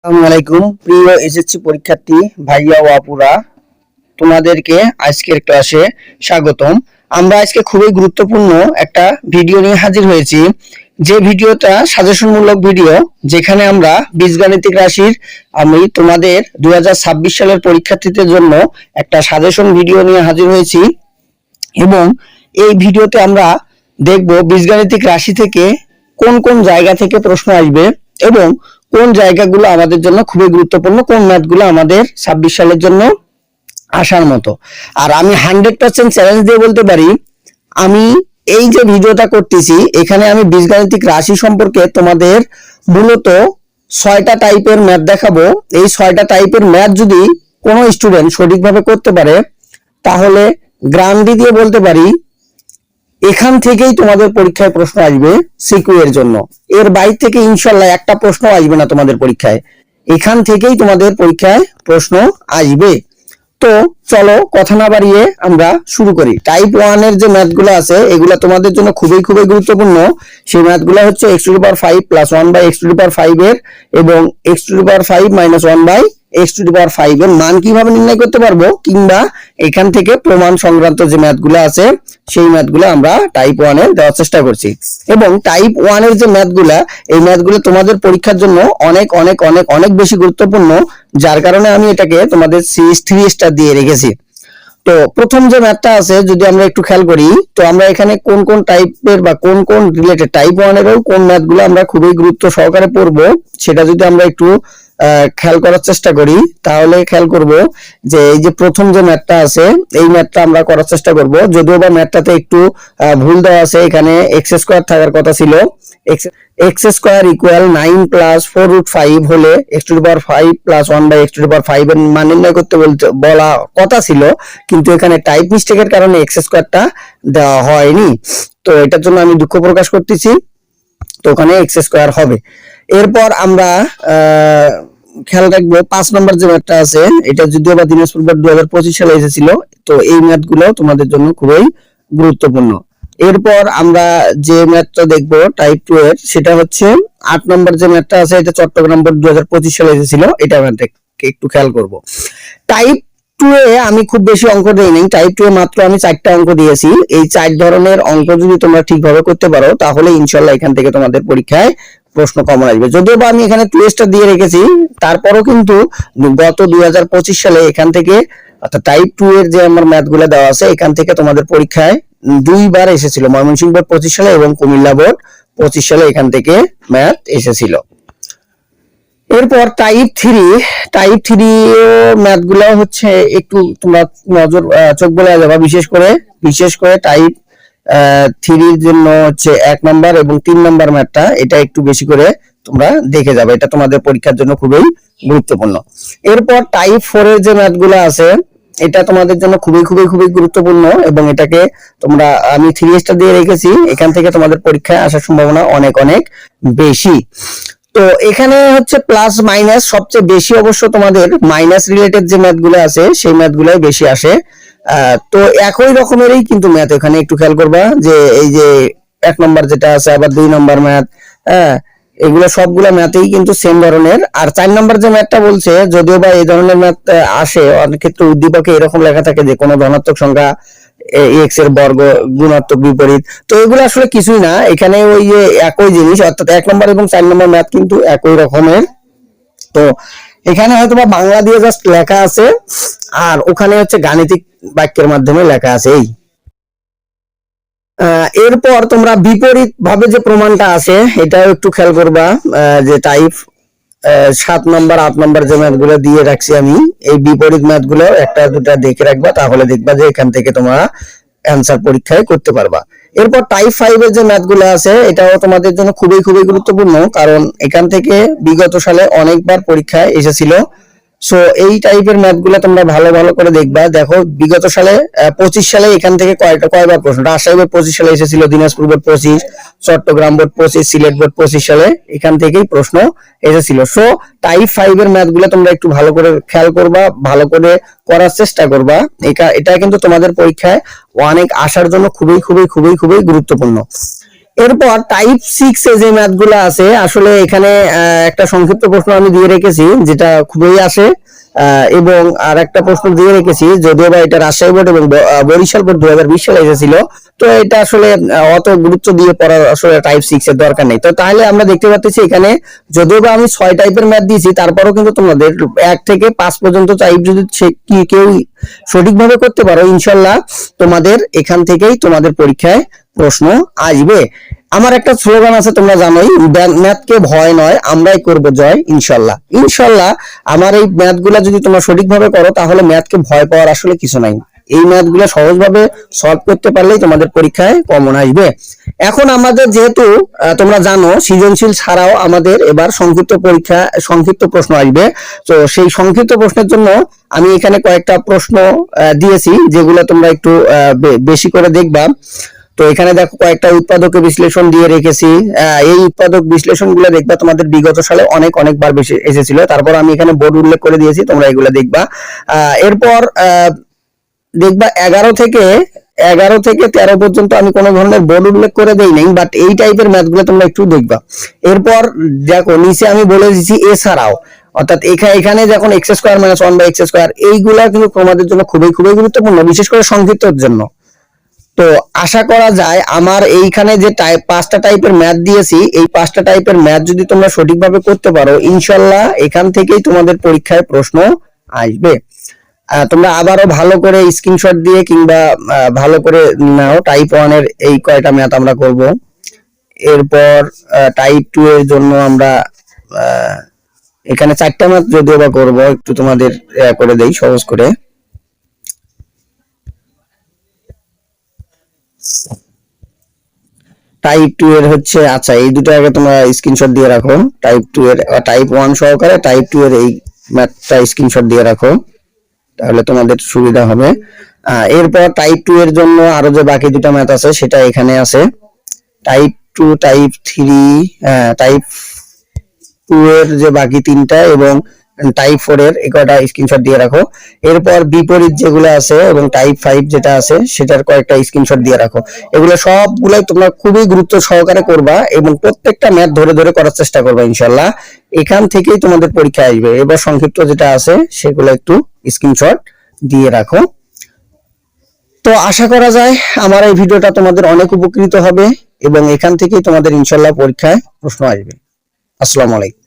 আসসালামু আলাইকুম প্রিয় এসএসসি পরীক্ষার্থী ভাইয়া ও আপুরা, তোমাদেরকে আজকের ক্লাসে স্বাগতম। আমরা আজকে খুবই গুরুত্বপূর্ণ একটা ভিডিও নিয়ে হাজির হয়েছি। যে ভিডিওটা সাজেশনমূলক ভিডিও, যেখানে আমরা বীজগাণিতিক রাশির আমি তোমাদের 2026 সালের পরীক্ষার্থীদের জন্য একটা সাজেশন ভিডিও নিয়ে হাজির হয়েছি। এবং এই ভিডিওতে আমরা দেখব বীজগাণিতিক রাশি থেকে কোন কোন জায়গা থেকে প্রশ্ন আসবে এবং কোন জায়গাগুলো আমাদের জন্য খুবই গুরুত্বপূর্ণ, কোন ম্যাথগুলো আমাদের 26 সালের জন্য আসার মতো। আর আমি 100% চ্যালেঞ্জ দিয়ে বলতে পারি, আমি এই যে ভিডিওটা করতেছি এখানে আমি বীজগাণিতিক রাশি সম্পর্কে তোমাদের মূলত 6টা টাইপের ম্যাথ দেখাবো। এই 6টা টাইপের ম্যাথ যদি কোনো স্টুডেন্ট সঠিকভাবে করতে পারে, তাহলে গ্যারান্টি দিয়ে বলতে পারি এখান থেকেই তোমাদের পরীক্ষায় প্রশ্ন আসবে সিকিউ এর জন্য। এর বাইরে থেকে ইনশাল্লাহ একটা প্রশ্ন আসবে না তোমাদের পরীক্ষায়, এখান থেকেই তোমাদের পরীক্ষায় প্রশ্ন আসবে। তো চলো কথা না বাড়িয়ে আমরা শুরু করি। টাইপ 1 এর যে ম্যাথগুলো আছে এগুলো তোমাদের জন্য খুবই খুবই গুরুত্বপূর্ণ। সেই ম্যাথগুলো হচ্ছে x⁵ প্লাস 1/x⁵ এর এবং x⁵ মাইনাস 1/x⁵ এর মান কিভাবে নির্ণয় করতে পারবো, কিংবা এখান থেকে প্রমাণ সংক্রান্ত যে ম্যাথগুলো আছে সেই ম্যাথগুলো আমরা টাইপ 1 এর দেওয়ার চেষ্টা করছি। এবং টাইপ 1 এর যে ম্যাথগুলো, এই ম্যাথগুলো তোমাদের পরীক্ষার জন্য অনেক অনেক অনেক অনেক বেশি গুরুত্বপূর্ণ, যার কারণে আমি এটাকে তোমাদের CH3 স্টার দিয়ে রেখেছি। তো প্রথম যে ম্যাথটা আছে যদি আমরা একটু খেয়াল করি, তো আমরা এখানে কোন কোন টাইপের বা কোন কোন রিলেটেড টাইপ 1 এরও কোন ম্যাথগুলো আমরা খুবই গুরুত্ব সহকারে পড়বো সেটা যদি আমরা একটু খেয়াল করার চেষ্টা করি, তাহলে খেয়াল করব যে এই যে প্রথম যে ম্যাথটা আছে এই ম্যাথটা আমরা করার চেষ্টা করব। যদিও বা ম্যাথটাতে একটু ভুল দেওয়া আছে, এখানে x² থাকার কথা ছিল। x² ইকুয়াল 9 প্লাস 4√5 হলে x⁵ প্লাস 1/x⁵ এর মান নির্ণয় করতে বলা কথা ছিল, কিন্তু এখানে টাইপ মিস্টেকের কারণে x² টা দেওয়া হয়নি। তো এটার জন্য আমি দুঃখ প্রকাশ করতেছি। তো ওখানে x² হবে। এরপর আমরা খেয়াল রাখবো 5 নম্বর যে ম্যাথটা আছে, এটা যদিও বা দিনাজপুর বোর্ড 2025 সালে এসেছিল। তো এই ম্যাথগুলো তোমাদের জন্য খুবই গুরুত্বপূর্ণ। এরপর আমরা যে ম্যাথটা দেখবো টাইপ 2 এর, সেটা হচ্ছে 8 নম্বর যে ম্যাথটা আছে, এটা চট্টগ্রাম বোর্ড 2025 সালে এসেছিল। এটা ম্যাথকে একটু খেয়াল করব। টাইপ 2 এ আমি খুব বেশি অঙ্ক দেই নাই, টাইপ 2 এ মাত্র আমি 4টা অঙ্ক দিয়েছি। এই 4 ধরনের অঙ্ক যদি তোমরা ঠিকভাবে করতে পারো, তাহলে ইনশাআল্লাহ এখান থেকে তোমাদের পরীক্ষায় প্রশ্ন কমন আসবে। যদিও বা আমি এখানে 2 স্টার দিয়ে রেখেছি, তারপরও কিন্তু গত 2025 সালে এখান থেকে অর্থাৎ টাইপ 2 এর যে আমার ম্যাথগুলো দেওয়া আছে এখান থেকে তোমাদের পরীক্ষায় 2বার এসেছিল। ময়মনসিংহ বোর্ড 25 সালে এবং কুমিল্লা বোর্ড 25 সালে এখান থেকে ম্যাথ এসেছিল। এরপর টাইপ 3 ম্যাথগুলো হচ্ছে একটু তোমরা নজর চোখ বলে যাবা, বিশেষ করে টাইপ 3 এর জন্য হচ্ছে 1 নাম্বার এবং 3 নাম্বার ম্যাথটা, এটা একটু বেশি করে তোমরা দেখে যাবে, এটা তোমাদের পরীক্ষার জন্য খুবই গুরুত্বপূর্ণ। এরপর টাইপ 4 এর যে ম্যাথগুলো আছে এটা তোমাদের জন্য খুবই খুবই খুবই গুরুত্বপূর্ণ এবং এটাকে তোমরা আমি 3 স্টার দিয়ে রেখেছি। এখান থেকে তোমাদের পরীক্ষায় আসার সম্ভাবনা অনেক অনেক বেশি। তো এখানে হচ্ছে প্লাস মাইনাস সবচেয়ে বেশি, অবশ্য তোমাদের মাইনাস রিলেটেড যে ম্যাথগুলো আছে সেই ম্যাথগুলোই বেশি আসে। তো একই রকমেরই কিন্তু ম্যাথ এখানে একটু খেয়াল করবা, যে এই যে 1 নম্বর যেটা আছে, আবার 2 নম্বর ম্যাথ, হ্যাঁ এগুলো সবগুলা ম্যাথই কিন্তু সেম ধরনের। আর 4 নম্বর যে ম্যাথটা বলছে, যদিও বা এই ধরনের ম্যাথ আসে অনেক ক্ষেত্রে উদ্দীপকে এরকম লেখা থাকে যে কোনো ধনাত্মক সংখ্যা x এর বর্গ গুণাত্মক বিপরীত, তো এগুলো আসলে কিছুই না। এখানে ওই যে একই জিনিস, অর্থাৎ 1 নম্বর এবং 4 নম্বর ম্যাথ কিন্তু একই রকমের। তো এখানে হয়তো বা বাংলা দিয়ে জাস্ট লেখা আছে আর ওখানে হচ্ছে গাণিতিক বাক্যের মাধ্যমে লেখা আছে। এই এরপর তোমরা বিপরীত ভাবে যে প্রমাণটা আছে এটাও একটু খেয়াল করবা, যে টাইপ 7 নম্বর 8 নম্বর যে ম্যাথগুলো দিয়ে রাখছি আমি, এই বিপরীত ম্যাথগুলো একটা দুটা দেখে রাখবা, তাহলে দেখবা যে এখান থেকে তোমরা অ্যানসার পরীক্ষায় করতে পারবা। এরপর টাইপ 5 এর যে ম্যাথগুলো আছে এটাও তোমাদের জন্য খুবই খুবই গুরুত্বপূর্ণ, কারণ এখান থেকে বিগত সালে অনেকবার পরীক্ষায় এসেছিল। সো এই টাইপের ম্যাথগুলো তোমরা ভালো ভালো করে দেখবা। দেখো বিগত সালে 25 সালে এখান থেকে কয়বার প্রশ্ন, রাজশাহী বোর্ড 25 সালে এসেছিল, Dinajpur board 25, Chattogram board 25, Sylhet board 25 সালে এখান থেকেই প্রশ্ন এসেছিল। সো টাইপ 5 এর ম্যাথগুলো তোমরা একটু ভালো করে খেয়াল করবা, ভালো করে করার চেষ্টা করবা। এটা কিন্তু তোমাদের পরীক্ষায় অনেক আসার জন্য খুবই খুবই খুবই খুবই গুরুত্বপূর্ণ। এরপর টাইপ 6 এ যে ম্যাথগুলো আছে, আসলে এখানে একটা সংক্ষিপ্ত প্রশ্ন আমি দিয়ে রেখেছি যেটা খুবই আসে, এবং আর একটা প্রশ্ন দিয়ে রেখেছি, যদিও বা এটা রাজশাহী বোর্ড এবং বরিশাল বোর্ড 2020 সালে এসেছিল। তো এটা আসলে অত গুরুত্ব দিয়ে পড়ার আসলে টাইপ 6 এর দরকার নেই। তো তাহলে আমরা দেখতে পাচ্ছি এখানে যদিও বা আমি 6 টাইপের ম্যাথ দিয়েছি, তারপরেও কিন্তু তোমাদের 1 থেকে 5 পর্যন্ত টাইপ যদি কেউ সঠিকভাবে করতে পারো, ইনশাল্লাহ তোমাদের এখান থেকেই তোমাদের পরীক্ষায় প্রশ্ন আসবে। আমার একটা স্লোগান আছে, তোমরা জানোই, ম্যাথকে ভয় নয়, আমরাই করব জয় ইনশাল্লাহ। ইনশাল্লাহ আমার এই ম্যাথগুলা যদি তোমরা সঠিকভাবে করো, তাহলে ম্যাথকে ভয় পাওয়ার আসলে কিছু নাই। এই ম্যাথগুলো সহজভাবে সলভ করতে পারলেই তোমাদের পরীক্ষায় কমন আসবে। এখন আমাদের যেহেতু তোমরা জানো সৃজনশীল ছাড়াও আমাদের এবার সংক্ষিপ্ত প্রশ্ন আসবে। তো সেই সংক্ষিপ্ত প্রশ্নের জন্য আমি এখানে কয়েকটা প্রশ্ন দিয়েছি, যেগুলো তোমরা একটু বেশি করে দেখবা। তো এখানে দেখো কয়েকটা উৎপাদকের বিশ্লেষণ দিয়ে রেখেছি। এই উৎপাদক বিশ্লেষণগুলো দেখবা তোমাদের বিগত সালে অনেকবার বেশি এসেছিল। তারপর আমি এখানে বোর্ড উল্লেখ করে দিয়েছি, তোমরা এগুলো দেখবা। এরপর দেখবা 11 থেকে 13 পর্যন্ত আমি কোনো ধরনের বোর্ড উল্লেখ করে দেই নাই, বাট এই টাইপের ম্যাথগুলো তোমরা একটু দেখবা। এরপর দেখো নিচে আমি বলে দিচ্ছি এছাড়াও, অর্থাৎ এখানে যখন x square minus 1 by x square, এইগুলা কিন্তু তোমাদের জন্য খুবই গুরুত্বপূর্ণ, বিশেষ করে সংক্ষিপ্তের জন্য। তো আশা করা যায় আমার এইখানে যে পাঁচটা টাইপের ম্যাথ দিয়েছি, এই পাঁচটা টাইপের ম্যাথ যদি তোমরা সঠিকভাবে করতে পারো, ইনশাল্লাহ এখান থেকেই তোমাদের পরীক্ষায় প্রশ্ন আসবে। তোমরা আবারও ভালো করে স্ক্রিনশট দিয়ে কিংবা ভালো করে নাও। টাইপ 1 এর এই কয়টা ম্যাথ আমরা করব। এরপর টাইপ 2 এর জন্য আমরা এখানে 4টা ম্যাথ যদিও বা করবো, একটু তোমাদের করে দেই সহজ করে। টাইপ 2 এর হচ্ছে, আচ্ছা এই দুটো আগে তোমরা স্ক্রিনশট দিয়ে রাখো। টাইপ 2 এর টাইপ 1 সহকারে টাইপ 2 এর এই ম্যাথটা স্ক্রিনশট দিয়ে রাখো, তাহলে তোমাদের সুবিধা হবে। এরপর টাইপ 2 এর জন্য আরো যে বাকি দুটো ম্যাথ আছে সেটা এখানে আছে। টাইপ 2, টাইপ 3, টাইপ 2 এর যে বাকি তিনটা এবং টাইপ 4 এর একটা স্ক্রিনশট দিয়ে রাখো। এরপর বিপরীত যেগুলো আছে এবং টাইপ 5 যেটা আছে সেটার কয়েকটা স্ক্রিনশট দিয়ে রাখো। এগুলো সবগুলাই তোমরা খুবই গুরুত্ব সহকারে করবা এবং প্রত্যেকটা ম্যাথ ধরে ধরে করার চেষ্টা করবা ইনশাআল্লাহ। এখান থেকেই তোমাদের পরীক্ষা আসবে। এবার সংক্ষিপ্ত যেটা আছে সেগুলো একটু স্ক্রিনশট দিয়ে রাখো। তো আশা করা যায় আমার এই ভিডিওটা তোমাদের অনেক উপকৃত হবে এবং এখান থেকেই তোমাদের ইনশাআল্লাহ পরীক্ষায় প্রশ্ন আসবে। আসসালামু আলাইকুম।